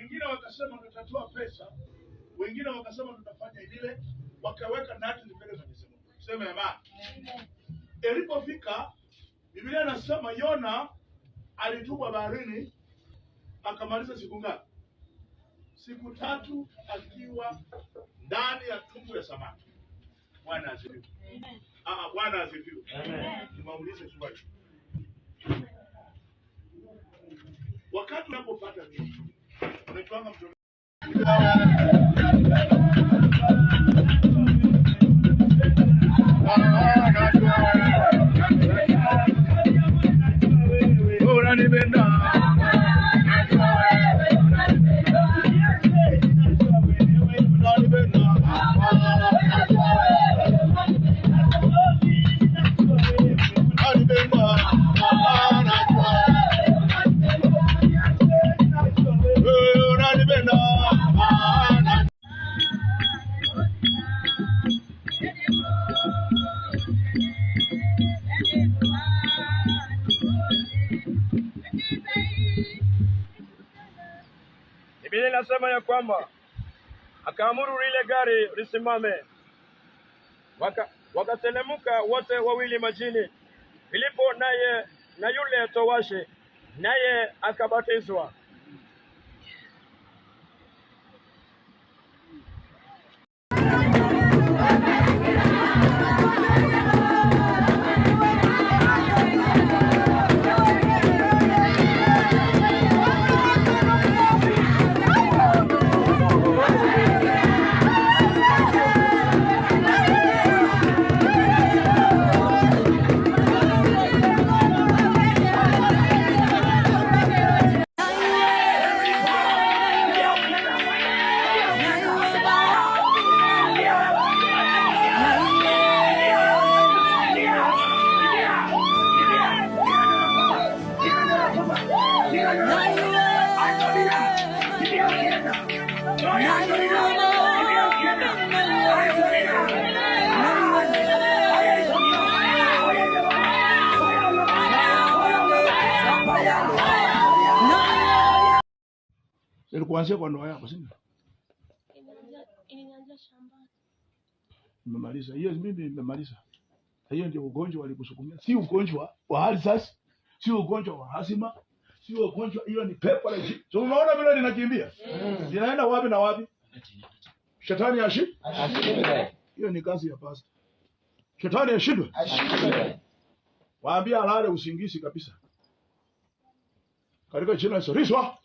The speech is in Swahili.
Wengine wakasema tutatoa pesa, wengine wakasema tutafanya ile, wakaweka nati mbele za Mwenyezi Mungu. Sema amani. Ilipofika Biblia inasema Yona alitupwa baharini, akamaliza siku ngapi? Siku 3 akiwa ndani ya tumbo ya samaki. Bwana asifiwe. Bwana asifiwe. Nimaulize swali. Wakati unapopata nini? Unatwanga mtoto. Biblia inasema ya kwamba akaamuru lile gari lisimame, wakatelemuka wote wawili majini, Filipo naye na yule towashi, naye akabatizwa. Kuanzia kwa ndoa yako, sio? Ilianza shambani. Nimemaliza. Hiyo mimi nimemaliza. Hiyo ndio ugonjwa walikusukumia. Si ugonjwa wa hali sasa. Si ugonjwa wa hasima. Si ugonjwa, hiyo ni pepo la jini. So unaona vile linakimbia? Linaenda wapi na wapi? Shetani ashindwe. Hiyo ni kazi ya pastor. Shetani ashindwe. Waambie alale usingizi kabisa. Katika jina la Yesu. Riswa.